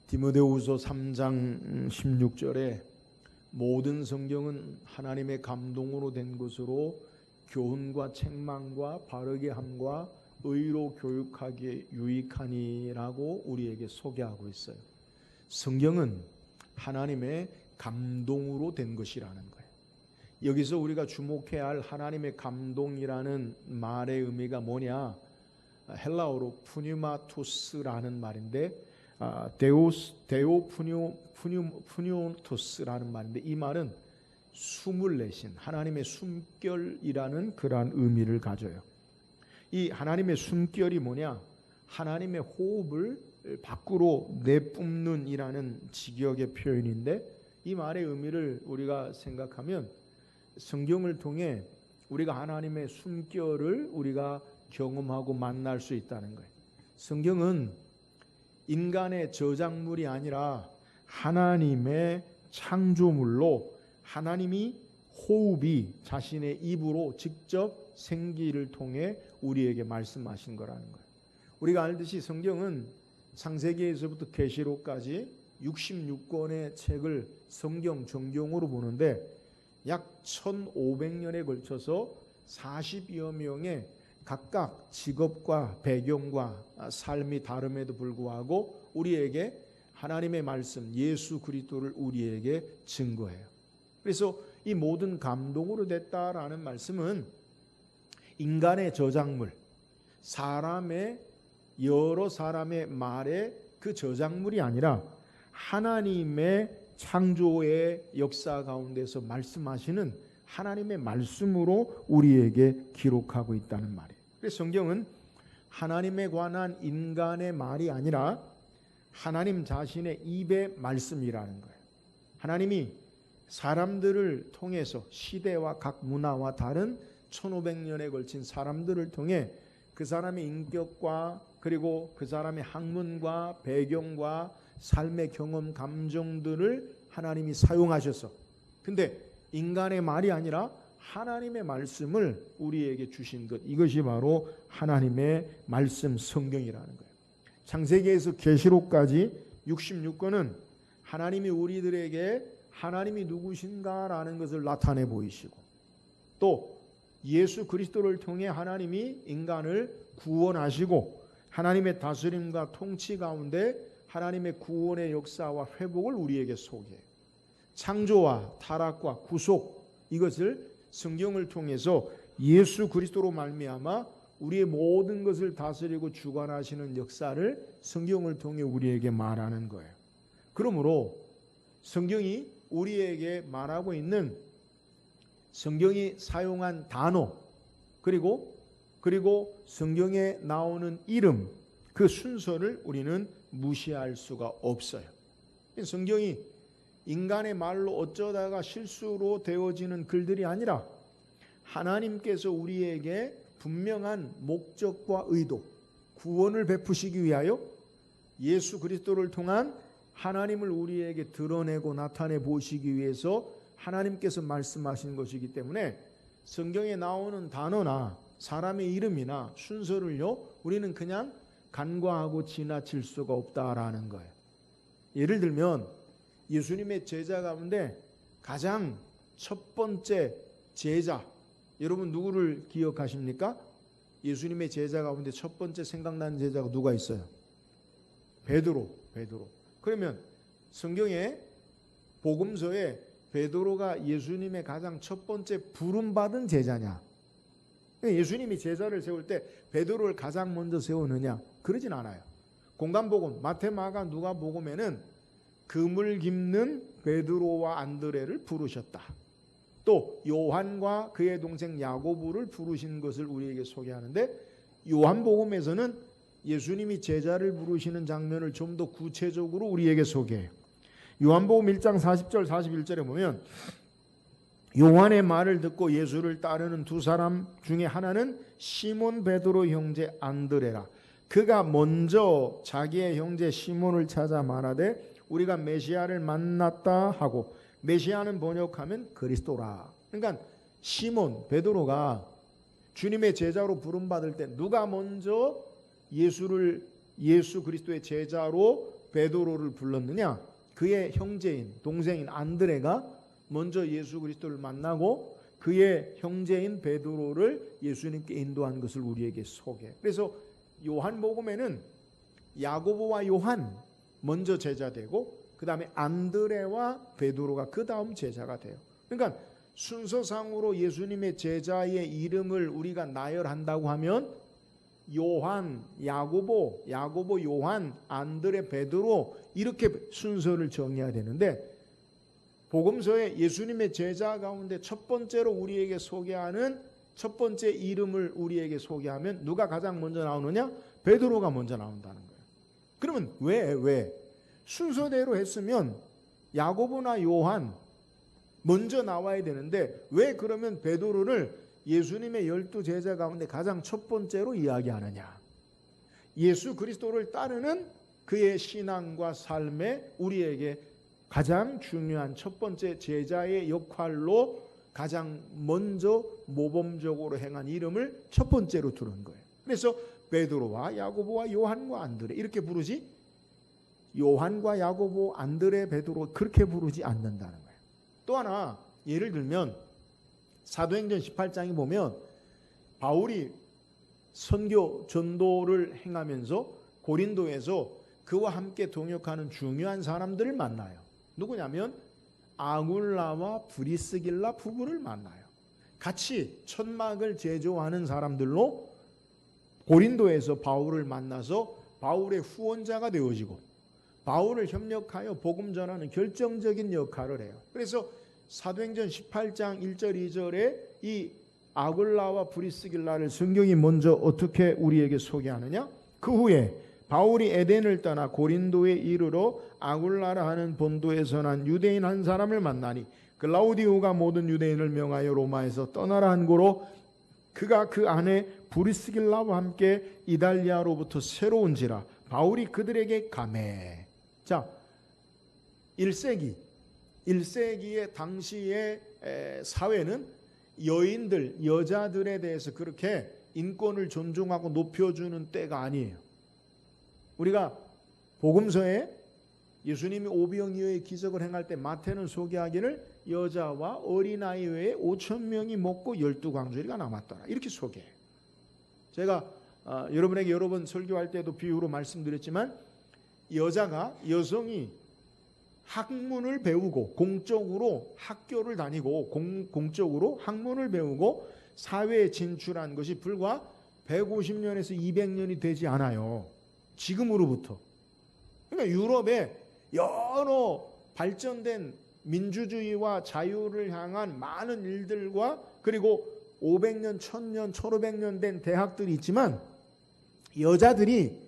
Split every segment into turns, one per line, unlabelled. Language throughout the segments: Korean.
디모데후서 3장 16절에 모든 성경은 하나님의 감동으로 된 것으로 교훈과 책망과 바르게 함과 의로 교육하기에 유익하니라고 우리에게 소개하고 있어요. 성경은 하나님의 감동으로 된 것이라는 거예요. 여기서 우리가 주목해야 할 하나님의 감동이라는 말의 의미가 뭐냐? 헬라어로 푸뉴마토스라는 말인데 데오푸니오토스라는 말인데, 이 말은 숨을 내신 하나님의 숨결이라는 그러한 의미를 가져요. 이 하나님의 숨결이 뭐냐? 하나님의 호흡을 밖으로 내뿜는 이라는 직역의 표현인데, 이 말의 의미를 우리가 생각하면 성경을 통해 우리가 하나님의 숨결을 우리가 경험하고 만날 수 있다는 거예요. 성경은 인간의 저작물이 아니라 하나님의 창조물로, 하나님이 호흡이 자신의 입으로 직접 생기를 통해 우리에게 말씀하신 거라는 거예요. 우리가 알듯이 성경은 창세기에서부터 계시록까지 66권의 책을 성경 정경으로 보는데, 약 1500년에 걸쳐서 40여 명의 각각 직업과 배경과 삶이 다름에도 불구하고 우리에게 하나님의 말씀 예수 그리스도를 우리에게 증거해요. 그래서 이 모든 감동으로 됐다라는 말씀은 인간의 저작물, 여러 사람의 말의 그 저작물이 아니라 하나님의 창조의 역사 가운데서 말씀하시는 하나님의 말씀으로 우리에게 기록하고 있다는 말이에요. 그래서 성경은 하나님에 관한 인간의 말이 아니라 하나님 자신의 입의 말씀이라는 거예요. 하나님이 사람들을 통해서 시대와 각 문화와 다른 1500년에 걸친 사람들을 통해 그 사람의 인격과 그리고 그 사람의 학문과 배경과 삶의 경험, 감정들을 하나님이 사용하셔서, 근데 인간의 말이 아니라 하나님의 말씀을 우리에게 주신 것, 이것이 바로 하나님의 말씀 성경이라는 거예요. 창세기에서 계시록까지 66권은 하나님이 우리들에게 하나님이 누구신가라는 것을 나타내 보이시고, 또 예수 그리스도를 통해 하나님이 인간을 구원하시고 하나님의 다스림과 통치 가운데 하나님의 구원의 역사와 회복을 우리에게 소개해요. 창조와 타락과 구속, 이것을 성경을 통해서 예수 그리스도로 말미암아 우리의 모든 것을 다스리고 주관하시는 역사를 성경을 통해 우리에게 말하는 거예요. 그러므로 성경이 우리에게 말하고 있는, 성경이 사용한 단어, 그리고 성경에 나오는 이름, 그 순서를 우리는 무시할 수가 없어요. 성경이 인간의 말로 어쩌다가 실수로 되어지는 글들이 아니라 하나님께서 우리에게 분명한 목적과 의도, 구원을 베푸시기 위하여 예수 그리스도를 통한 하나님을 우리에게 드러내고 나타내 보시기 위해서 하나님께서 말씀하신 것이기 때문에 성경에 나오는 단어나 사람의 이름이나 순서를요, 우리는 그냥 간과하고 지나칠 수가 없다라는 거예요. 예를 들면 예수님의 제자 가운데 가장 첫 번째 제자, 여러분 누구를 기억하십니까? 예수님의 제자 가운데 첫 번째 생각나는 제자가 누가 있어요? 베드로. 그러면 성경에 복음서에 베드로가 예수님의 가장 첫 번째 부름받은 제자냐? 예수님이 제자를 세울 때 베드로를 가장 먼저 세우느냐? 그러진 않아요. 공간복음 마태, 마가, 누가복음에는 금을 깁는 베드로와 안드레를 부르셨다. 또 요한과 그의 동생 야고보를 부르신 것을 우리에게 소개하는데, 요한복음에서는 예수님이 제자를 부르시는 장면을 좀 더 구체적으로 우리에게 소개해요. 요한복음 1장 40절 41절에 보면 요한의 말을 듣고 예수를 따르는 두 사람 중에 하나는 시몬 베드로 형제 안드레라. 그가 먼저 자기의 형제 시몬을 찾아 말하되 우리가 메시아를 만났다 하고, 메시아는 번역하면 그리스도라. 그러니까 시몬 베드로가 주님의 제자로 부름받을 때 누가 먼저 예수 그리스도의 제자로 베드로를 불렀느냐? 그의 형제인 동생인 안드레가 먼저 예수 그리스도를 만나고 그의 형제인 베드로를 예수님께 인도한 것을 우리에게 소개. 그래서 요한복음에는 야고보와 요한 먼저 제자 되고 그 다음에 안드레와 베드로가 그 다음 제자가 돼요. 그러니까 순서상으로 예수님의 제자의 이름을 우리가 나열한다고 하면 요한, 야고보, 요한, 안드레, 베드로 이렇게 순서를 정해야 되는데 복음서에 예수님의 제자 가운데 첫 번째로 우리에게 소개하는 첫 번째 이름을 우리에게 소개하면 누가 가장 먼저 나오느냐? 베드로가 먼저 나온다는 거예요. 그러면 왜? 순서대로 했으면 야고보나 요한 먼저 나와야 되는데 왜 그러면 베드로를 예수님의 12제자 가운데 가장 첫 번째로 이야기하느냐? 예수 그리스도를 따르는 그의 신앙과 삶에 우리에게 가장 중요한 첫 번째 제자의 역할로 가장 먼저 모범적으로 행한 이름을 첫 번째로 두는 거예요. 그래서 베드로와 야고보와 요한과 안드레 이렇게 부르지 요한과 야고보, 안드레, 베드로 그렇게 부르지 않는다는 거예요. 또 하나 예를 들면 사도행전 18장에 보면 바울이 선교 전도를 행하면서 고린도에서 그와 함께 동역하는 중요한 사람들을 만나요. 누구냐면 아굴라와 브리스길라 부부를 만나요. 같이 천막을 제조하는 사람들로 고린도에서 바울을 만나서 바울의 후원자가 되어지고 바울을 협력하여 복음 전하는 결정적인 역할을 해요. 그래서 사도행전 18장 1절 2절에 이 아굴라와 브리스길라를 성경이 먼저 어떻게 우리에게 소개하느냐? 그 후에 바울이 에덴을 떠나 고린도에 이르러 아굴라라 하는 본도에서 난 유대인 한 사람을 만나니 글라우디오가 모든 유대인을 명하여 로마에서 떠나라 한 고로 그가 그 안에 브리스길라와 함께 이달리아로부터 새로 온지라 바울이 그들에게 가매. 자, 1세기의 당시의 사회는 여인들, 여자들에 대해서 그렇게 인권을 존중하고 높여주는 때가 아니에요. 우리가 복음서에 예수님이 오병이어의 기적을 행할 때 마태는 소개하기를 여자와 어린아이 외에 5,000명이 먹고 12광주리가 남았더라 이렇게 소개해요. 제가 여러분에게 여러 번 설교할 때도 비유로 말씀드렸지만 여성이 학문을 배우고 공적으로 학교를 다니고 공적으로 학문을 배우고 사회에 진출한 것이 불과 150년에서 200년이 되지 않아요. 지금으로부터. 그러니까 유럽에 여러 발전된 민주주의와 자유를 향한 많은 일들과 그리고 500년, 1000년, 1500년 된 대학들이 있지만 여자들이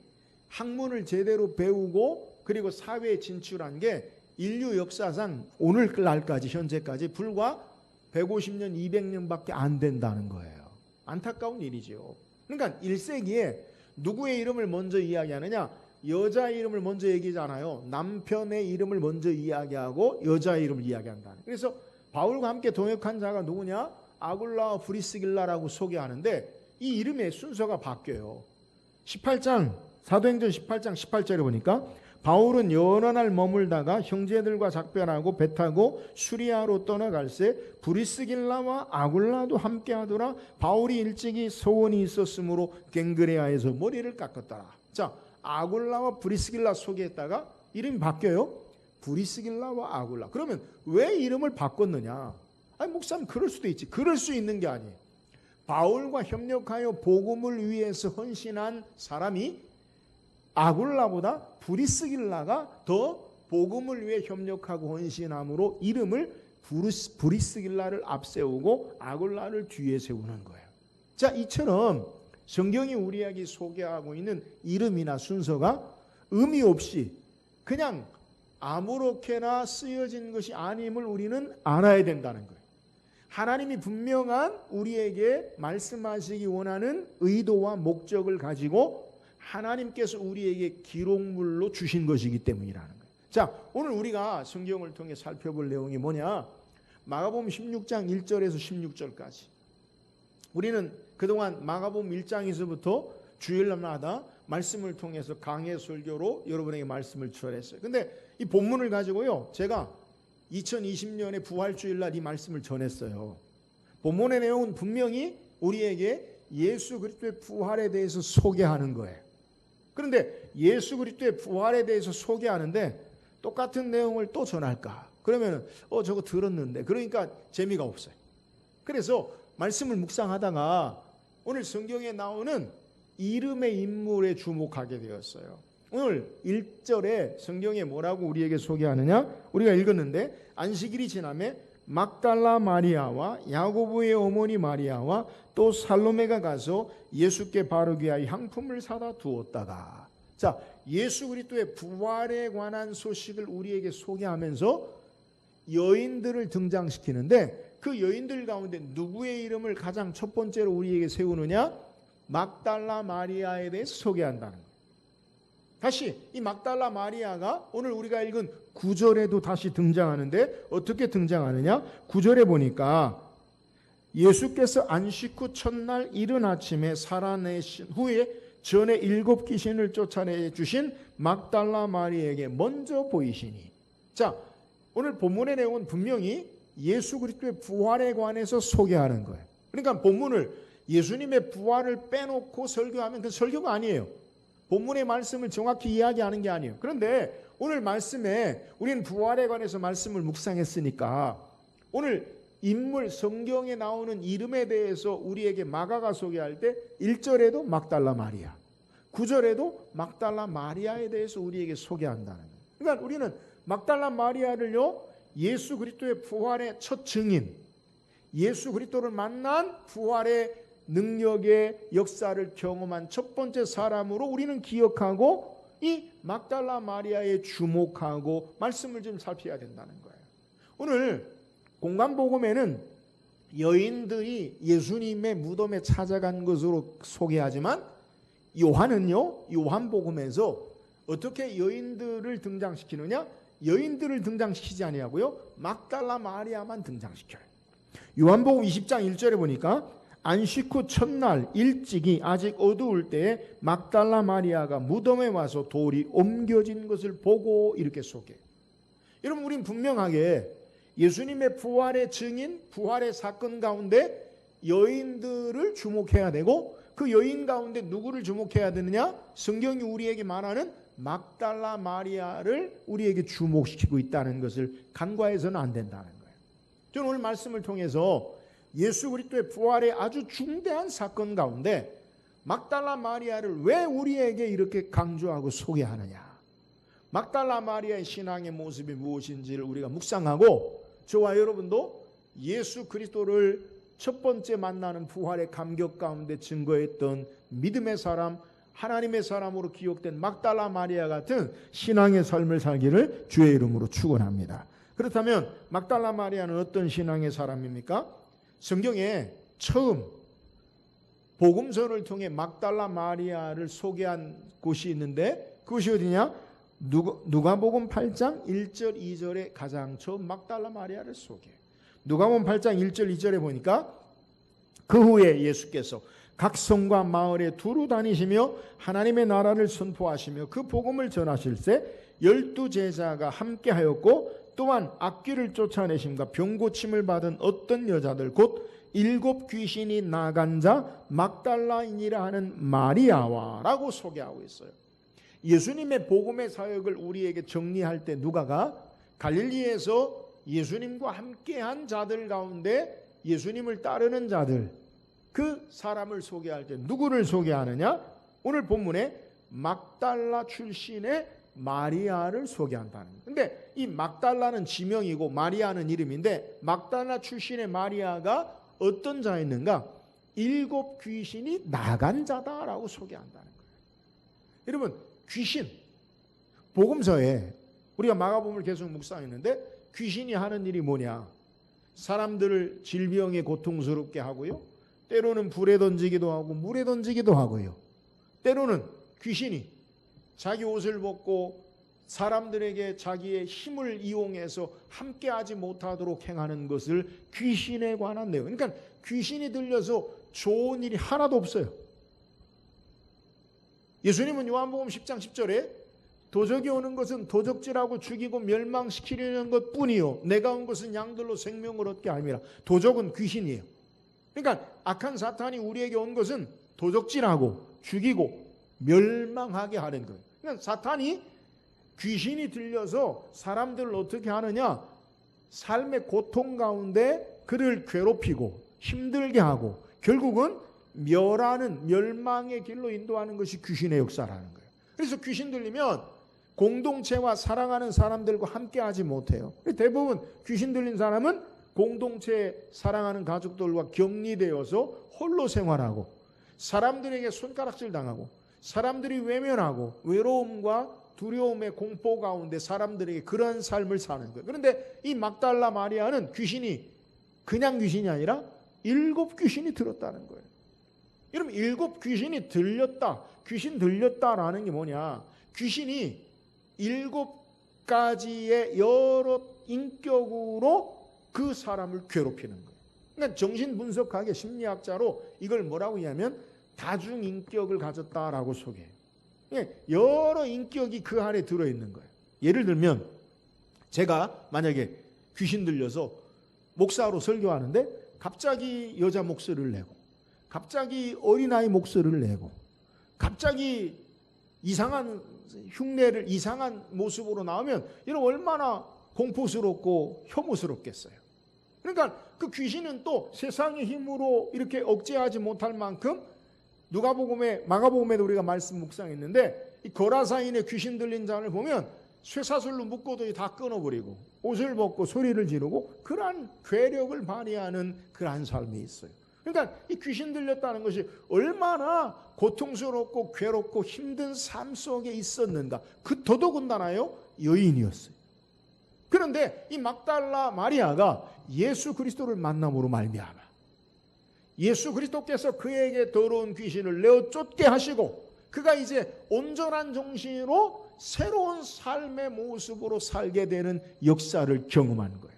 학문을 제대로 배우고 그리고 사회에 진출한 게 인류 역사상 오늘날까지 현재까지 불과 150년, 200년밖에 안 된다는 거예요. 안타까운 일이죠. 그러니까 1세기에 누구의 이름을 먼저 이야기하느냐? 여자 이름을 먼저 얘기하잖아요. 남편의 이름을 먼저 이야기하고 여자의 이름을 이야기한다. 그래서 바울과 함께 동역한 자가 누구냐? 아굴라와 브리스길라라고 소개하는데 이 이름의 순서가 바뀌어요. 사도행전 18장 18절에 보니까 바울은 여러 날 머물다가 형제들과 작별하고 배 타고 수리아로 떠나갈새 브리스길라와 아굴라도 함께하더라. 바울이 일찍이 소원이 있었으므로 갱그레아에서 머리를 깎았더라. 자, 아굴라와 브리스길라 소개했다가 이름이 바뀌어요. 브리스길라와 아굴라. 그러면 왜 이름을 바꿨느냐? 아니 목사님 그럴 수도 있지. 그럴 수 있는 게 아니에요. 바울과 협력하여 복음을 위해서 헌신한 사람이 아굴라보다 브리스길라가 더 복음을 위해 협력하고 헌신함으로 이름을 브리스길라를 앞세우고 아굴라를 뒤에 세우는 거예요. 자, 이처럼 성경이 우리에게 소개하고 있는 이름이나 순서가 의미 없이 그냥 아무렇게나 쓰여진 것이 아님을 우리는 알아야 된다는 거예요. 하나님이 분명한 우리에게 말씀하시기 원하는 의도와 목적을 가지고 하나님께서 우리에게 기록물로 주신 것이기 때문이라는 거예요. 자, 오늘 우리가 성경을 통해 살펴볼 내용이 뭐냐? 마가복음 16장 1절에서 16절까지. 우리는 그동안 마가복음 1장에서부터 주일날마다 말씀을 통해서 강해 설교로 여러분에게 말씀을 전했어요. 근데 이 본문을 가지고요, 제가 2020년에 부활주일날 이 말씀을 전했어요. 본문의 내용은 분명히 우리에게 예수 그리스도의 부활에 대해서 소개하는 거예요. 그런데 예수 그리스도의 부활에 대해서 소개하는데 똑같은 내용을 또 전할까? 그러면 저거 들었는데 그러니까 재미가 없어요. 그래서 말씀을 묵상하다가 오늘 성경에 나오는 이름의 인물에 주목하게 되었어요. 오늘 1절에 성경에 뭐라고 우리에게 소개하느냐? 우리가 읽었는데 안식일이 지나매 막달라 마리아와 야고보의 어머니 마리아와 또 살로메가 가서 예수께 바르기 위하여 향품을 사다 두었다가. 자, 예수 그리스도의 부활에 관한 소식을 우리에게 소개하면서 여인들을 등장시키는데 그 여인들 가운데 누구의 이름을 가장 첫 번째로 우리에게 세우느냐? 막달라 마리아에 대해서 소개한다는 거예요. 다시 이 막달라 마리아가 오늘 우리가 읽은 9절에도 다시 등장하는데 어떻게 등장하느냐? 9절에 보니까 예수께서 안식 후 첫날 이른 아침에 살아내신 후에 전에 7 귀신을 쫓아내 주신 막달라 마리아에게 먼저 보이시니. 자, 오늘 본문의 내용은 분명히 예수 그리스도의 부활에 관해서 소개하는 거예요. 그러니까 본문을 예수님의 부활을 빼놓고 설교하면 그 설교가 아니에요. 본문의 말씀을 정확히 이야기하는 게 아니에요. 그런데 오늘 말씀에 우리는 부활에 관해서 말씀을 묵상했으니까 오늘 인물 성경에 나오는 이름에 대해서 우리에게 마가가 소개할 때 1절에도 막달라 마리아, 9절에도 막달라 마리아에 대해서 우리에게 소개한다는 거예요. 그러니까 우리는 막달라 마리아를요, 예수 그리스도의 부활의 첫 증인, 예수 그리스도를 만난 부활의 능력의 역사를 경험한 첫 번째 사람으로 우리는 기억하고 이 막달라 마리아에 주목하고 말씀을 좀 살펴야 된다는 거예요. 오늘 공간복음에는 여인들이 예수님의 무덤에 찾아간 것으로 소개하지만 요한은요, 요한복음에서 어떻게 여인들을 등장시키느냐? 여인들을 등장시키지 아니하고요, 막달라 마리아만 등장시켜요. 요한복음 20장 1절에 보니까 안식 후 첫날 일찍이 아직 어두울 때에 막달라 마리아가 무덤에 와서 돌이 옮겨진 것을 보고 이렇게 소개해요. 여러분, 우린 분명하게 예수님의 부활의 증인, 부활의 사건 가운데 여인들을 주목해야 되고 그 여인 가운데 누구를 주목해야 되느냐? 성경이 우리에게 말하는 막달라 마리아를 우리에게 주목시키고 있다는 것을 간과해서는 안 된다는 거예요. 저는 오늘 말씀을 통해서 예수 그리스도의 부활의 아주 중대한 사건 가운데 막달라 마리아를 왜 우리에게 이렇게 강조하고 소개하느냐? 막달라 마리아의 신앙의 모습이 무엇인지를 우리가 묵상하고 저와 여러분도 예수 그리스도를 첫 번째 만나는 부활의 감격 가운데 증거했던 믿음의 사람, 하나님의 사람으로 기억된 막달라 마리아 같은 신앙의 삶을 살기를 주의 이름으로 축원합니다. 그렇다면 막달라 마리아는 어떤 신앙의 사람입니까? 성경에 처음 복음서를 통해 막달라 마리아를 소개한 곳이 있는데 그것이 어디냐? 누가복음 8장 1절 2절에 가장 처음 막달라 마리아를 소개해요. 누가복음 8장 1절 2절에 보니까 그 후에 예수께서 각 성과 마을에 두루 다니시며 하나님의 나라를 선포하시며 그 복음을 전하실새 12 제자가 함께하였고 또한 악귀를 쫓아내심과 병고침을 받은 어떤 여자들 곧 7 귀신이 나간 자 막달라인이라 하는 마리아와 라고 소개하고 있어요. 예수님의 복음의 사역을 우리에게 정리할 때 누가가 갈릴리에서 예수님과 함께한 자들 가운데 예수님을 따르는 자들, 그 사람을 소개할 때 누구를 소개하느냐? 오늘 본문에 막달라 출신의 마리아를 소개한다는 거예요. 근데 이 막달라는 지명이고 마리아는 이름인데 막달라 출신의 마리아가 어떤 자였는가? 7 귀신이 나간 자다라고 소개한다는 거예요. 여러분, 귀신, 복음서에 우리가 마가복음을 계속 묵상했는데 귀신이 하는 일이 뭐냐? 사람들을 질병에 고통스럽게 하고요, 때로는 불에 던지기도 하고 물에 던지기도 하고요, 때로는 귀신이 자기 옷을 벗고 사람들에게 자기의 힘을 이용해서 함께하지 못하도록 행하는 것을 귀신에 관한 내용. 그러니까 귀신이 들려서 좋은 일이 하나도 없어요. 예수님은 요한복음 10장 10절에 도적이 오는 것은 도적질하고 죽이고 멸망시키려는 것뿐이요 내가 온 것은 양들로 생명을 얻게 함이라. 도적은 귀신이에요. 그러니까 악한 사탄이 우리에게 온 것은 도적질하고 죽이고 멸망하게 하는 거예요. 그러니까 사탄이 귀신이 들려서 사람들을 어떻게 하느냐? 삶의 고통 가운데 그를 괴롭히고 힘들게 하고 결국은 멸망의 길로 인도하는 것이 귀신의 역사라는 거예요. 그래서 귀신 들리면 공동체와 사랑하는 사람들과 함께 하지 못해요. 대부분 귀신 들린 사람은 공동체 사랑하는 가족들과 격리되어서 홀로 생활하고 사람들에게 손가락질 당하고 사람들이 외면하고 외로움과 두려움의 공포 가운데 사람들에게 그런 삶을 사는 거예요. 그런데 이 막달라 마리아는 귀신이 그냥 귀신이 아니라 7 귀신이 들었다는 거예요. 여러분 7 귀신이 들렸다. 귀신 들렸다라는 게 뭐냐? 귀신이 7가지의 여러 인격으로 그 사람을 괴롭히는 거예요. 그러니까 정신분석학의 심리학자로 이걸 뭐라고 하냐면 다중인격을 가졌다라고 소개해요. 여러 인격이 그 안에 들어있는 거예요. 예를 들면 제가 만약에 귀신 들려서 목사로 설교하는데 갑자기 여자 목소리를 내고 갑자기 어린아이 목소리를 내고 갑자기 이상한 흉내를 이상한 모습으로 나오면 여러분 얼마나 공포스럽고 혐오스럽겠어요. 그러니까 그 귀신은 또 세상의 힘으로 이렇게 억제하지 못할 만큼 마가복음에도 우리가 말씀 묵상했는데 이 거라사인의 귀신 들린 자를 보면 쇠사슬로 묶어도 다 끊어버리고 옷을 벗고 소리를 지르고 그러한 괴력을 발휘하는 그러한 삶이 있어요. 그러니까 이 귀신 들렸다는 것이 얼마나 고통스럽고 괴롭고 힘든 삶 속에 있었는가. 그 더더군다나요 여인이었어요. 그런데 이 막달라 마리아가 예수 그리스도를 만남으로 말미암아 예수 그리스도께서 그에게 더러운 귀신을 내어 쫓게 하시고 그가 이제 온전한 정신으로 새로운 삶의 모습으로 살게 되는 역사를 경험하는 거예요.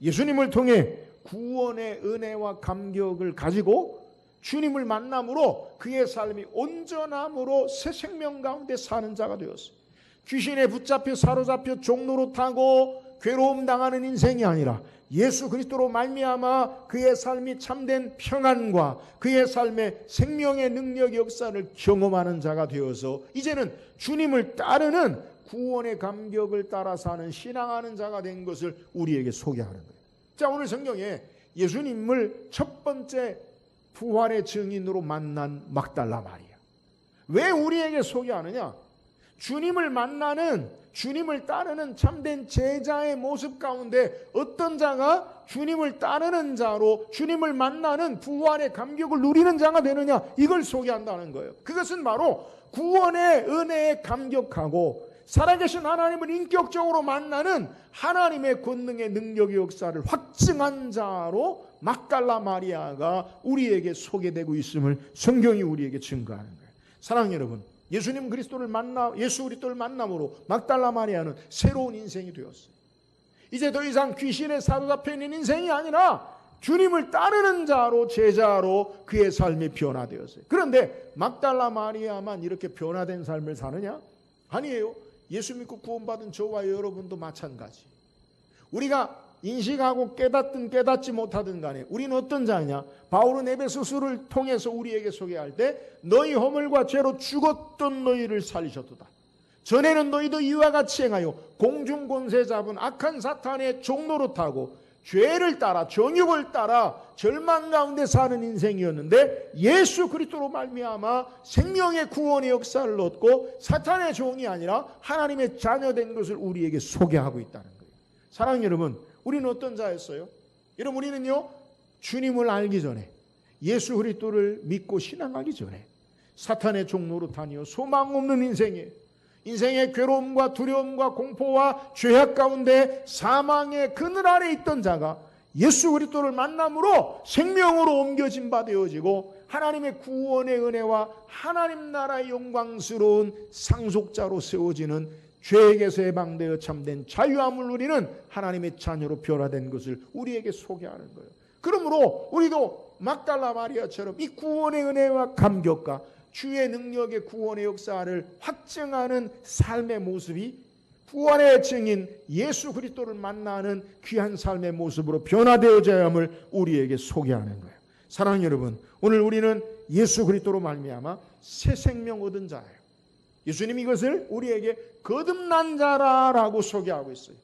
예수님을 통해 구원의 은혜와 감격을 가지고 주님을 만남으로 그의 삶이 온전함으로 새 생명 가운데 사는 자가 되었어요. 귀신에 붙잡혀 사로잡혀 종노릇하고 괴로움 당하는 인생이 아니라 예수 그리스도로 말미암아 그의 삶이 참된 평안과 그의 삶의 생명의 능력 역사를 경험하는 자가 되어서 이제는 주님을 따르는 구원의 감격을 따라 사는 신앙하는 자가 된 것을 우리에게 소개하는 거예요. 자, 오늘 성경에 예수님을 첫 번째 부활의 증인으로 만난 막달라 마리아. 왜 우리에게 소개하느냐? 주님을 만나는 주님을 따르는 참된 제자의 모습 가운데 어떤 자가 주님을 따르는 자로 주님을 만나는 부활의 감격을 누리는 자가 되느냐, 이걸 소개한다는 거예요. 그것은 바로 구원의 은혜에 감격하고 살아계신 하나님을 인격적으로 만나는 하나님의 권능의 능력의 역사를 확증한 자로 막달라 마리아가 우리에게 소개되고 있음을 성경이 우리에게 증거하는 거예요. 사랑하는 여러분, 예수 그리스도를 만남으로 막달라 마리아는 새로운 인생이 되었어요. 이제 더 이상 귀신에 사로잡혀 있는 인생이 아니라 주님을 따르는 자로 제자로 그의 삶이 변화되었어요. 그런데 막달라 마리아만 이렇게 변화된 삶을 사느냐? 아니에요. 예수 믿고 구원받은 저와 여러분도 마찬가지. 우리가 인식하고 깨닫든 깨닫지 못하든 간에 우리는 어떤 자냐? 바울은 에베소서를 통해서 우리에게 소개할 때 너희 허물과 죄로 죽었던 너희를 살리셨도다. 전에는 너희도 이와 같이 행하여 공중 권세 잡은 악한 사탄의 종노릇하고 죄를 따라 정욕을 따라 절망 가운데 사는 인생이었는데 예수 그리스도로 말미암아 생명의 구원의 역사를 얻고 사탄의 종이 아니라 하나님의 자녀된 것을 우리에게 소개하고 있다는 거예요. 사랑하는 여러분, 우리는 어떤 자였어요? 여러분, 우리는요 주님을 알기 전에 예수 그리스도를 믿고 신앙하기 전에 사탄의 종노릇하니요 소망 없는 인생이에요. 인생의 괴로움과 두려움과 공포와 죄악 가운데 사망의 그늘 아래 있던 자가 예수 그리스도를 만남으로 생명으로 옮겨진 바 되어지고 하나님의 구원의 은혜와 하나님 나라의 영광스러운 상속자로 세워지는 죄에게서 해방되어 참된 자유함을 누리는 하나님의 자녀로 변화된 것을 우리에게 소개하는 거예요. 그러므로 우리도 막달라 마리아처럼 이 구원의 은혜와 감격과 주의 능력의 구원의 역사를 확증하는 삶의 모습이 부활의 증인 예수 그리스도를 만나는 귀한 삶의 모습으로 변화되어져야 함을 우리에게 소개하는 거예요. 사랑하는 여러분, 오늘 우리는 예수 그리스도로 말미암아 새 생명 얻은 자예요. 예수님이 이것을 우리에게 거듭난 자라고 소개하고 있어요.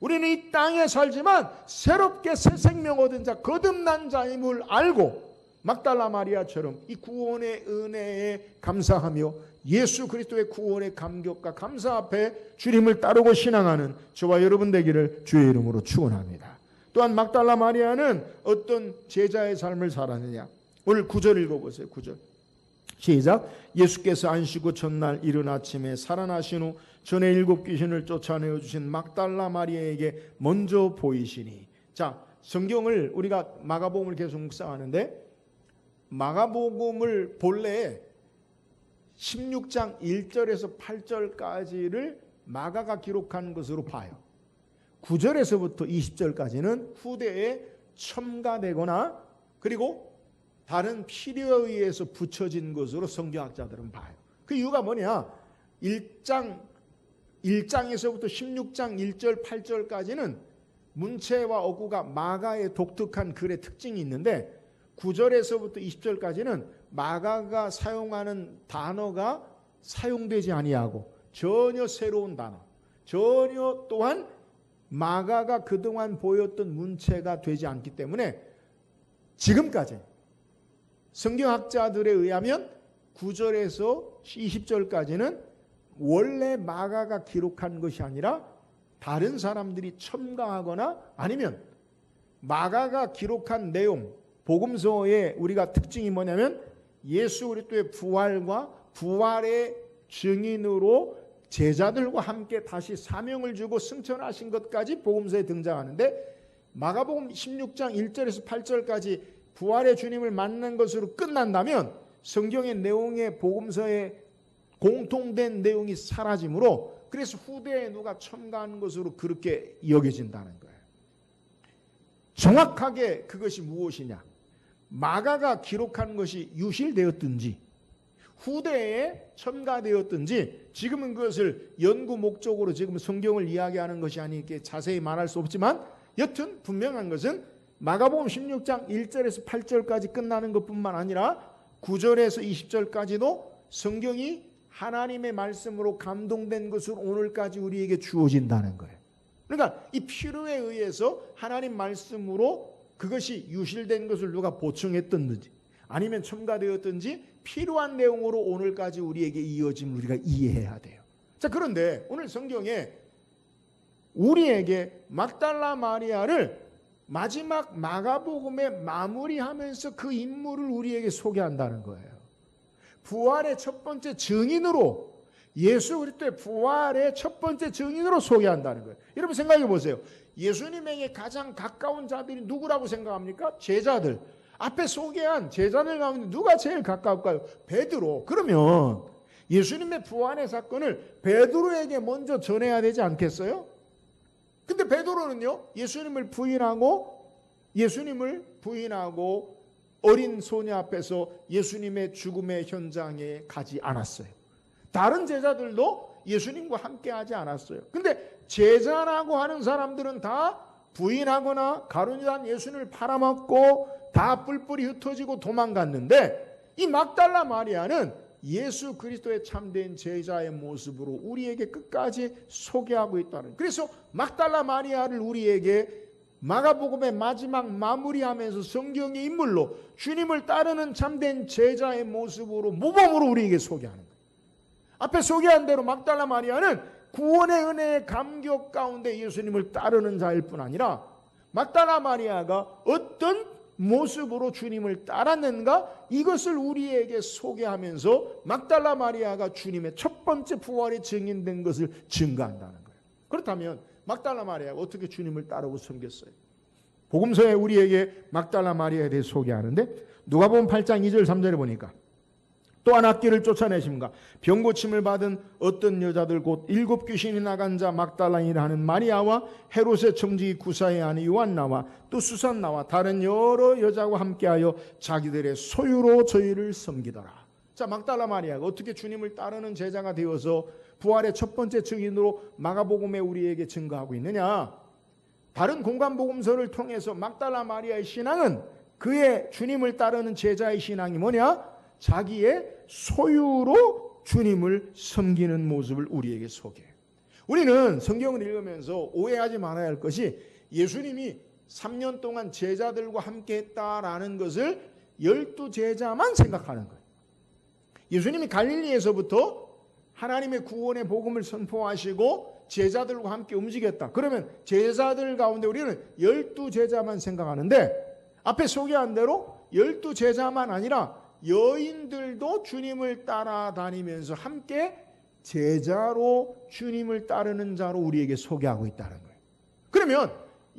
우리는 이 땅에 살지만 새롭게 새 생명 얻은 자, 거듭난 자임을 알고 막달라 마리아처럼 이 구원의 은혜에 감사하며 예수 그리스도의 구원의 감격과 감사 앞에 주님을 따르고 신앙하는 저와 여러분 되기를 주의 이름으로 축원합니다. 또한 막달라 마리아는 어떤 제자의 삶을 살았느냐. 오늘 9절 읽어보세요. 9절 시작. 예수께서 안식구 첫날 이른 아침에 살아나신 후 전에 7 귀신을 쫓아내어 주신 막달라 마리아에게 먼저 보이시니. 자, 성경을 우리가 마가복음을 계속 묵상하는데 마가복음을 본래 16장 1절에서 8절까지를 마가가 기록한 것으로 봐요. 9절에서부터 20절까지는 후대에 첨가되거나 그리고 다른 필요에 의해서 붙여진 것으로 성경학자들은 봐요. 그 이유가 뭐냐? 1장에서부터 16장 1절 8절까지는 문체와 어구가 마가의 독특한 글의 특징이 있는데 9절에서부터 20절까지는 마가가 사용하는 단어가 사용되지 아니하고 전혀 새로운 단어, 전혀 또한 마가가 그동안 보였던 문체가 되지 않기 때문에 지금까지 성경학자들에 의하면 9절에서 20절까지는 원래 마가가 기록한 것이 아니라 다른 사람들이 첨가하거나 아니면 마가가 기록한 내용, 복음서의 우리가 특징이 뭐냐면 예수 그리스도의 부활과 부활의 증인으로 제자들과 함께 다시 사명을 주고 승천하신 것까지 복음서에 등장하는데 마가복음 16장 1절에서 8절까지 부활의 주님을 만난 것으로 끝난다면 성경의 내용의 복음서에 공통된 내용이 사라지므로 그래서 후대에 누가 첨가한 것으로 그렇게 여겨진다는 거예요. 정확하게 그것이 무엇이냐? 마가가 기록한 것이 유실되었든지 후대에 첨가되었든지 지금은 그것을 연구 목적으로 지금 성경을 이야기하는 것이 아니기에 자세히 말할 수 없지만 여튼 분명한 것은 마가복음 16장 1절에서 8절까지 끝나는 것뿐만 아니라 9절에서 20절까지도 성경이 하나님의 말씀으로 감동된 것으로 오늘까지 우리에게 주어진다는 거예요. 그러니까 이 필요에 의해서 하나님 말씀으로 그것이 유실된 것을 누가 보충했든지 아니면 첨가되었든지 필요한 내용으로 오늘까지 우리에게 이어짐을 우리가 이해해야 돼요. 자, 그런데 오늘 성경에 우리에게 막달라 마리아를 마지막 마가복음에 마무리하면서 그 인물을 우리에게 소개한다는 거예요. 부활의 첫 번째 증인으로 예수 그리스도의 부활의 첫 번째 증인으로 소개한다는 거예요. 여러분 생각해 보세요. 예수님에게 가장 가까운 자들이 누구라고 생각합니까? 제자들. 앞에 소개한 제자들 가운데 누가 제일 가까울까요? 베드로. 그러면 예수님의 부활의 사건을 베드로에게 먼저 전해야 되지 않겠어요? 근데 베드로는요, 예수님을 부인하고 어린 소녀 앞에서 예수님의 죽음의 현장에 가지 않았어요. 다른 제자들도 예수님과 함께 하지 않았어요. 근데 제자라고 하는 사람들은 다 부인하거나 가룟유다는 예수님을 팔아먹고 다 뿔뿔이 흩어지고 도망갔는데 이 막달라 마리아는 예수 그리스도의 참된 제자의 모습으로 우리에게 끝까지 소개하고 있다는. 그래서 막달라 마리아를 우리에게 마가복음의 마지막 마무리하면서 성경의 인물로 주님을 따르는 참된 제자의 모습으로 모범으로 우리에게 소개하는 거예요. 앞에 소개한 대로 막달라 마리아는 구원의 은혜의 감격 가운데 예수님을 따르는 자일 뿐 아니라 막달라 마리아가 어떤 모습으로 주님을 따랐는가 이것을 우리에게 소개하면서 막달라 마리아가 주님의 첫 번째 부활에 증인된 것을 증거한다는 거예요. 그렇다면 막달라 마리아가 어떻게 주님을 따르고 섬겼어요? 복음서에 우리에게 막달라 마리아에 대해 소개하는데 누가복음 8장 2절 3절에 보니까 또한 악귀를 쫓아내심과 병고침을 받은 어떤 여자들 곧 7 귀신이 나간 자 막달라인이라 하는 마리아와 헤롯의 청지기 구사의 아내 요한나와 또 수산나와 다른 여러 여자와 함께하여 자기들의 소유로 저희를 섬기더라. 자, 막달라 마리아가 어떻게 주님을 따르는 제자가 되어서 부활의 첫 번째 증인으로 마가복음에 우리에게 증거하고 있느냐? 다른 공관복음서를 통해서 막달라 마리아의 신앙은 그의 주님을 따르는 제자의 신앙이 뭐냐? 자기의 소유로 주님을 섬기는 모습을 우리에게 소개해요. 우리는 성경을 읽으면서 오해하지 말아야 할 것이 예수님이 3년 동안 제자들과 함께 했다라는 것을 12제자만 생각하는 거예요. 예수님이 갈릴리에서부터 하나님의 구원의 복음을 선포하시고 제자들과 함께 움직였다. 그러면 제자들 가운데 우리는 12제자만 생각하는데 앞에 소개한 대로 12제자만 아니라 여인들도 주님을 따라다니면서 함께 제자로 주님을 따르는 자로 우리에게 소개하고 있다는 거예요. 그러면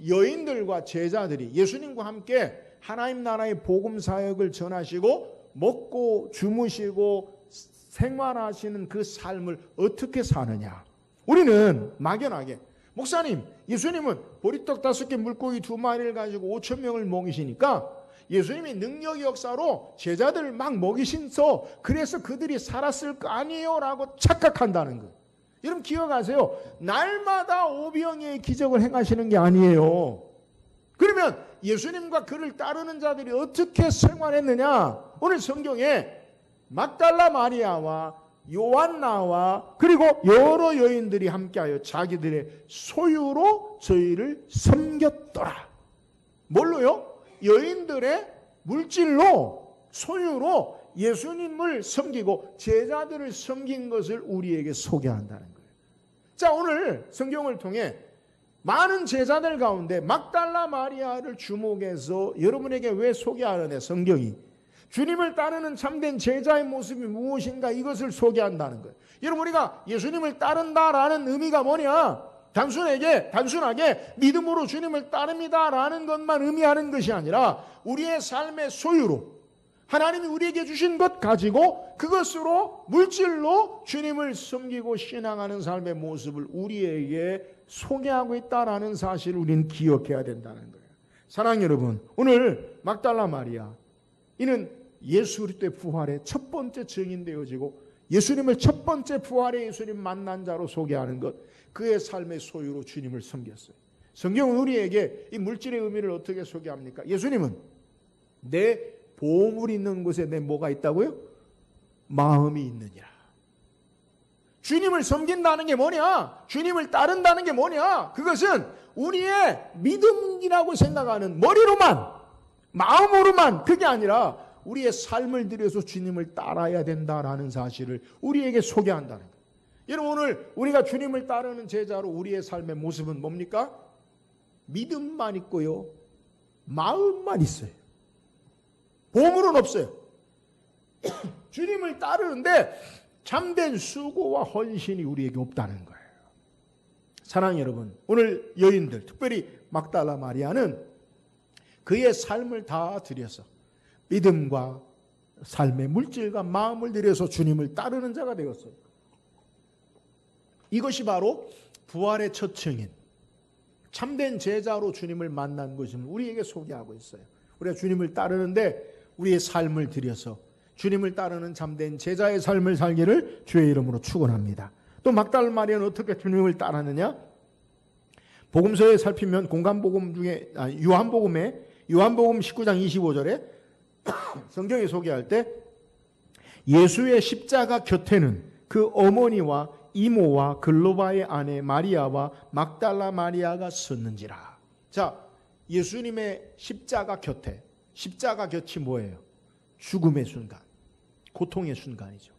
여인들과 제자들이 예수님과 함께 하나님 나라의 복음 사역을 전하시고 먹고 주무시고 생활하시는 그 삶을 어떻게 사느냐? 우리는 막연하게 목사님, 예수님은 보리떡 5개 물고기 2마리를 가지고 5,000명을 먹이시니까 예수님이 능력의 역사로 제자들을 막 먹이신서 그래서 그들이 살았을 거 아니에요 라고 착각한다는 거예요. 여러분 기억하세요. 날마다 오병이의 기적을 행하시는 게 아니에요. 그러면 예수님과 그를 따르는 자들이 어떻게 생활했느냐? 오늘 성경에 막달라 마리아와 요한나와 그리고 여러 여인들이 함께하여 자기들의 소유로 저희를 섬겼더라. 뭘로요? 여인들의 물질로 소유로 예수님을 섬기고 제자들을 섬긴 것을 우리에게 소개한다는 거예요. 자, 오늘 성경을 통해 많은 제자들 가운데 막달라 마리아를 주목해서 여러분에게 왜 소개하느냐? 성경이 주님을 따르는 참된 제자의 모습이 무엇인가 이것을 소개한다는 거예요. 여러분 우리가 예수님을 따른다라는 의미가 뭐냐? 단순하게 믿음으로 주님을 따릅니다라는 것만 의미하는 것이 아니라 우리의 삶의 소유로 하나님이 우리에게 주신 것 가지고 그것으로 물질로 주님을 섬기고 신앙하는 삶의 모습을 우리에게 소개하고 있다라는 사실을 우리는 기억해야 된다는 거예요. 사랑하는 여러분, 오늘 막달라 마리아 이는 예수 그리스도의 부활의 첫 번째 증인되어지고 예수님을 첫 번째 부활의 예수님 만난 자로 소개하는 것, 그의 삶의 소유로 주님을 섬겼어요. 성경은 우리에게 이 물질의 의미를 어떻게 소개합니까? 예수님은 내 보물이 있는 곳에 내 뭐가 있다고요? 마음이 있느니라. 주님을 섬긴다는 게 뭐냐? 주님을 따른다는 게 뭐냐? 그것은 우리의 믿음이라고 생각하는 머리로만, 마음으로만 그게 아니라 우리의 삶을 들여서 주님을 따라야 된다라는 사실을 우리에게 소개한다는 거예요. 여러분 오늘 우리가 주님을 따르는 제자로 우리의 삶의 모습은 뭡니까? 믿음만 있고요. 마음만 있어요. 보물은 없어요. 주님을 따르는데 참된 수고와 헌신이 우리에게 없다는 거예요. 사랑하는 여러분, 오늘 여인들, 특별히 막달라 마리아는 그의 삶을 다 들여서 믿음과 삶의 물질과 마음을 들여서 주님을 따르는 자가 되었어요. 이것이 바로 부활의 첫 증인, 참된 제자로 주님을 만난 것임을 우리에게 소개하고 있어요. 우리가 주님을 따르는데 우리의 삶을 들여서 주님을 따르는 참된 제자의 삶을 살기를 주의 이름으로 축원합니다. 또 막달라 마리아는 어떻게 주님을 따르느냐? 복음서에 살피면 공관복음 중에 요한복음 19장 25절에 성경에 소개할 때 예수의 십자가 곁에는 그 어머니와 이모와 글로바의 아내 마리아와 막달라 마리아가 섰는지라. 자, 예수님의 십자가 곁에, 십자가 곁이 뭐예요? 죽음의 순간, 고통의 순간이죠.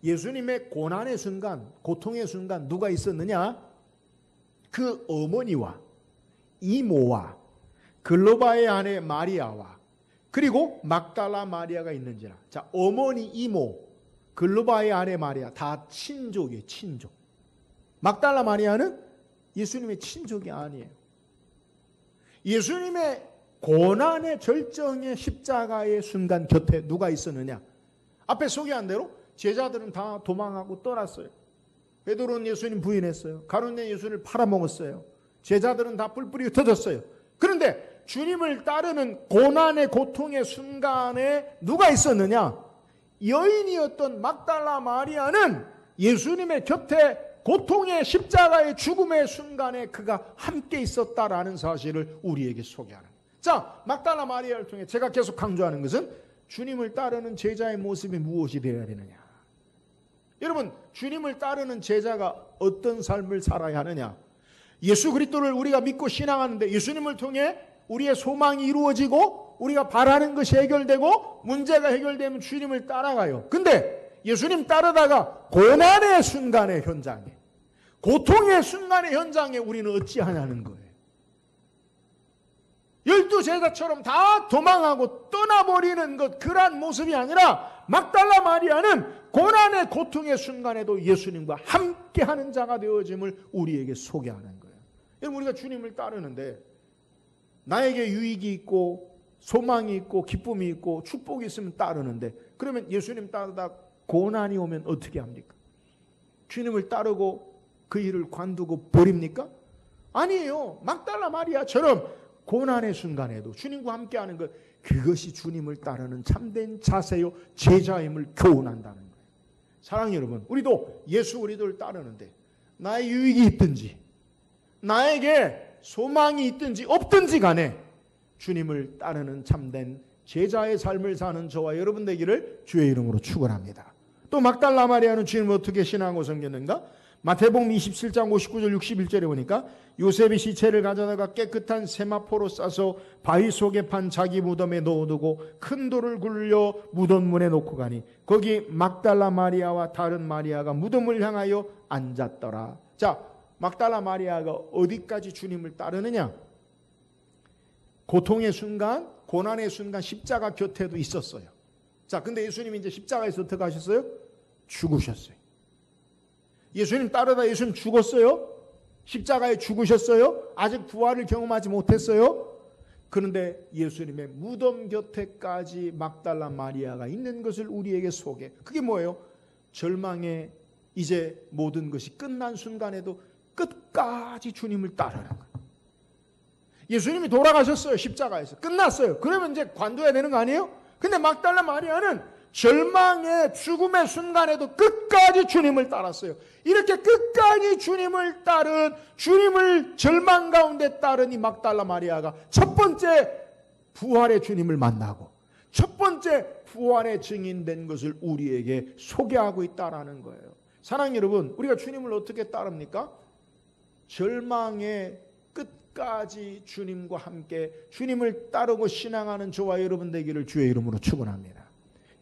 예수님의 고난의 순간, 고통의 순간 누가 있었느냐? 그 어머니와 이모와 글로바의 아내 마리아와 그리고 막달라 마리아가 있는지라. 자, 어머니, 이모, 글로바의 아내 마리아 다 친족이에요. 친족. 막달라 마리아는 예수님의 친족이 아니에요. 예수님의 고난의 절정의 십자가의 순간 곁에 누가 있었느냐? 앞에 소개한 대로 제자들은 다 도망하고 떠났어요. 베드로는 예수님 부인했어요. 가룟유다는 예수를 팔아먹었어요. 제자들은 다 뿔뿔이 흩어졌어요. 그런데 주님을 따르는 고난의 고통의 순간에 누가 있었느냐? 여인이었던 막달라 마리아는 예수님의 곁에 고통의 십자가의 죽음의 순간에 그가 함께 있었다라는 사실을 우리에게 소개하는 거예요. 자, 막달라 마리아를 통해 제가 계속 강조하는 것은 주님을 따르는 제자의 모습이 무엇이 되어야 되느냐. 여러분, 주님을 따르는 제자가 어떤 삶을 살아야 하느냐. 예수 그리스도를 우리가 믿고 신앙하는데 예수님을 통해 우리의 소망이 이루어지고 우리가 바라는 것이 해결되고 문제가 해결되면 주님을 따라가요. 근데 예수님 따르다가 고난의 순간의 현장에, 고통의 순간의 현장에 우리는 어찌하냐는 거예요. 12제자처럼 다 도망하고 떠나버리는 것, 그러한 모습이 아니라 막달라 마리아는 고난의 고통의 순간에도 예수님과 함께하는 자가 되어짐을 우리에게 소개하는 거예요. 여러분, 우리가 주님을 따르는데 나에게 유익이 있고 소망이 있고 기쁨이 있고 축복이 있으면 따르는데, 그러면 예수님 따르다 고난이 오면 어떻게 합니까? 주님을 따르고 그 일을 관두고 버립니까? 아니에요. 막달라 마리아처럼 고난의 순간에도 주님과 함께하는 것, 그것이 주님을 따르는 참된 자세요 제자임을 교훈한다는 거예요. 사랑하는 여러분, 우리도 예수 그리스도를 따르는데 나의 유익이 있든지 나에게 소망이 있든지 없든지 간에 주님을 따르는 참된 제자의 삶을 사는 저와 여러분 되기를 주의 이름으로 축원합니다. 또 막달라 마리아는 주님을 어떻게 신앙하고 섬겼는가? 마태복음 27장 59절 61절에 보니까 요셉이 시체를 가져다가 깨끗한 세마포로 싸서 바위 속에 판 자기 무덤에 넣어두고 큰 돌을 굴려 무덤문에 놓고 가니 거기 막달라 마리아와 다른 마리아가 무덤을 향하여 앉았더라. 자, 막달라 마리아가 어디까지 주님을 따르느냐? 고통의 순간, 고난의 순간 십자가 곁에도 있었어요. 자, 근데 예수님이 이제 십자가에서 어떻게 하셨어요? 죽으셨어요. 예수님 따르다 예수님 죽었어요? 십자가에 죽으셨어요? 아직 부활을 경험하지 못했어요? 그런데 예수님의 무덤 곁에까지 막달라 마리아가 있는 것을 우리에게 소개. 그게 뭐예요? 절망의 이제 모든 것이 끝난 순간에도 끝까지 주님을 따르는 거예요. 예수님이 돌아가셨어요. 십자가에서. 끝났어요. 그러면 이제 관둬야 되는 거 아니에요? 근데 막달라 마리아는 절망의 죽음의 순간에도 끝까지 주님을 따랐어요. 이렇게 끝까지 주님을 따른, 주님을 절망 가운데 따른 이 막달라 마리아가 첫 번째 부활의 주님을 만나고 첫 번째 부활의 증인된 것을 우리에게 소개하고 있다라는 거예요. 사랑하는 여러분, 우리가 주님을 어떻게 따릅니까? 절망의 끝까지 주님과 함께 주님을 따르고 신앙하는 저와 여러분 되기를 주의 이름으로 축원합니다.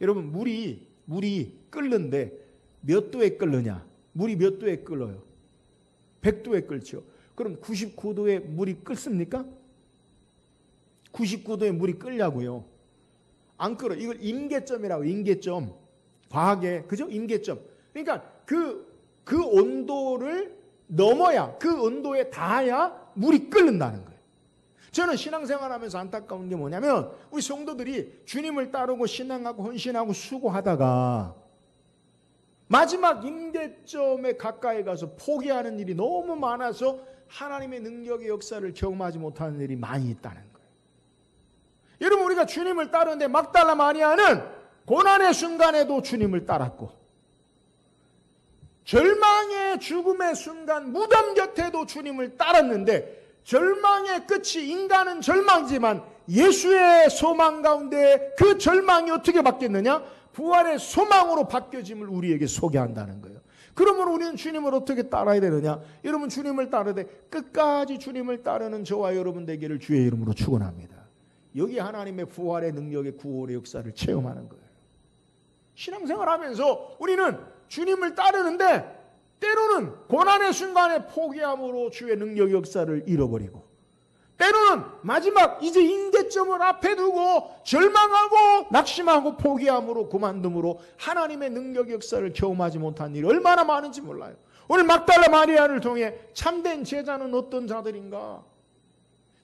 여러분, 물이 끓는데 몇 도에 끓느냐? 물이 몇 도에 끓어요? 100도에 끓죠. 그럼 99도에 물이 끓습니까? 99도에 물이 끓냐고요? 안 끓어. 이걸 임계점이라고. 임계점. 과학의, 그죠? 임계점. 그러니까 그 온도를 넘어야, 그 온도에 닿아야 물이 끓는다는 거예요. 저는 신앙생활하면서 안타까운 게 뭐냐면 우리 성도들이 주님을 따르고 신앙하고 헌신하고 수고하다가 마지막 임계점에 가까이 가서 포기하는 일이 너무 많아서 하나님의 능력의 역사를 경험하지 못하는 일이 많이 있다는 거예요. 여러분, 우리가 주님을 따르는데 막달라 마리아는 고난의 순간에도 주님을 따랐고 절망의 죽음의 순간 무덤 곁에도 주님을 따랐는데 절망의 끝이 인간은 절망이지만 예수의 소망 가운데 그 절망이 어떻게 바뀌었느냐? 부활의 소망으로 바뀌어짐을 우리에게 소개한다는 거예요. 그러면 우리는 주님을 어떻게 따라야 되느냐? 여러분, 주님을 따르되 끝까지 주님을 따르는 저와 여러분 되기를 주의 이름으로 축원합니다. 여기 하나님의 부활의 능력의 구원의 역사를 체험하는 거예요. 신앙생활하면서 우리는 주님을 따르는데 때로는 고난의 순간에 포기함으로 주의 능력 역사를 잃어버리고 때로는 마지막 이제 임계점을 앞에 두고 절망하고 낙심하고 포기함으로 그만둠으로 하나님의 능력 역사를 경험하지 못한 일이 얼마나 많은지 몰라요. 오늘 막달라 마리아를 통해 참된 제자는 어떤 자들인가?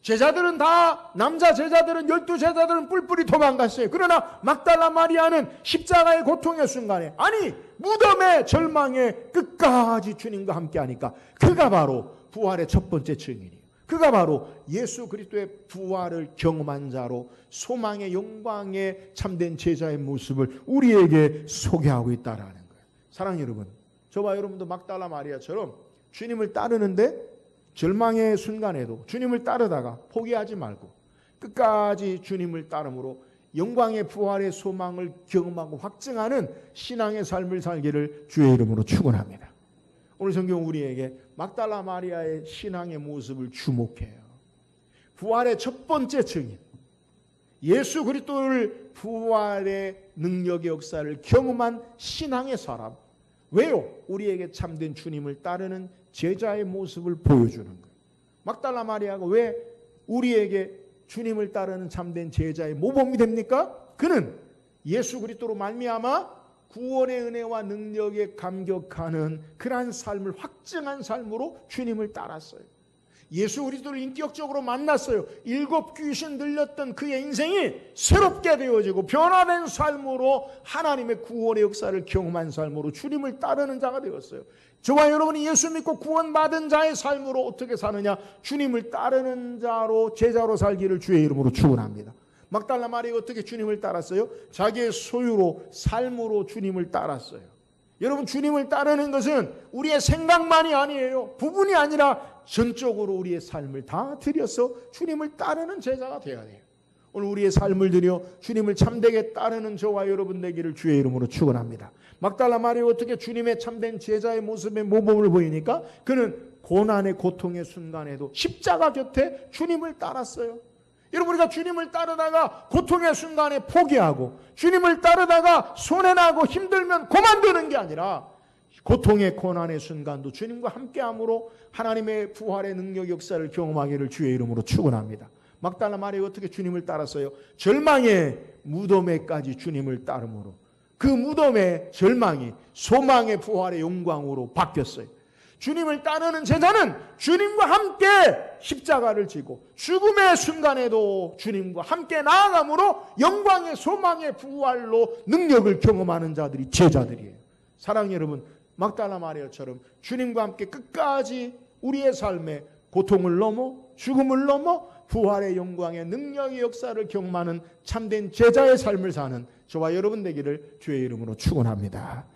제자들은 다, 남자 제자들은 12제자들은 뿔뿔이 도망갔어요. 그러나 막달라 마리아는 십자가의 고통의 순간에, 아니 무덤의 절망의 끝까지 주님과 함께 하니까 그가 바로 부활의 첫 번째 증인이에요. 그가 바로 예수 그리스도의 부활을 경험한 자로 소망의 영광의 참된 제자의 모습을 우리에게 소개하고 있다라는 거예요. 사랑하는 여러분, 저와 여러분도 막달라 마리아처럼 주님을 따르는데 절망의 순간에도 주님을 따르다가 포기하지 말고 끝까지 주님을 따름으로 영광의 부활의 소망을 경험하고 확증하는 신앙의 삶을 살기를 주의 이름으로 축원합니다. 오늘 성경 우리에게 막달라 마리아의 신앙의 모습을 주목해요. 부활의 첫 번째 증인, 예수 그리스도를 부활의 능력의 역사를 경험한 신앙의 사람. 왜요? 우리에게 참된 주님을 따르는 제자의 모습을 보여주는 거예요. 막달라 마리아가 왜 우리에게 주님을 따르는 참된 제자의 모범이 됩니까? 그는 예수 그리스도로 말미암아 구원의 은혜와 능력에 감격하는 그러한 삶을 확증한 삶으로 주님을 따랐어요. 예수 그리스도를 인격적으로 만났어요. 7 귀신 들렸던 그의 인생이 새롭게 되어지고 변화된 삶으로 하나님의 구원의 역사를 경험한 삶으로 주님을 따르는 자가 되었어요. 저와 여러분이 예수 믿고 구원받은 자의 삶으로 어떻게 사느냐? 주님을 따르는 자로 제자로 살기를 주의 이름으로 축원합니다. 막달라 마리아가 어떻게 주님을 따랐어요? 자기의 소유로 삶으로 주님을 따랐어요. 여러분, 주님을 따르는 것은 우리의 생각만이 아니에요. 부분이 아니라 전적으로 우리의 삶을 다 들여서 주님을 따르는 제자가 되어야 돼요. 오늘 우리의 삶을 들여 주님을 참되게 따르는 저와 여러분 되기를 주의 이름으로 축원합니다. 막달라 마리아가 어떻게 주님의 참된 제자의 모습의 모범을 보이니까 그는 고난의 고통의 순간에도 십자가 곁에 주님을 따랐어요. 여러분, 우리가 주님을 따르다가 고통의 순간에 포기하고 주님을 따르다가 손해나고 힘들면 그만두는 게 아니라 고통의 고난의 순간도 주님과 함께함으로 하나님의 부활의 능력 역사를 경험하기를 주의 이름으로 축원합니다. 막달라 마리아가 어떻게 주님을 따랐어요? 절망의 무덤에까지 주님을 따름으로 그 무덤의 절망이 소망의 부활의 영광으로 바뀌었어요. 주님을 따르는 제자는 주님과 함께 십자가를 지고 죽음의 순간에도 주님과 함께 나아감으로 영광의 소망의 부활로 능력을 경험하는 자들이 제자들이에요. 사랑하는 여러분, 막달라 마리아처럼 주님과 함께 끝까지 우리의 삶에 고통을 넘어 죽음을 넘어 부활의 영광의 능력의 역사를 경험하는 참된 제자의 삶을 사는 저와 여러분 되기를 주의 이름으로 축원합니다.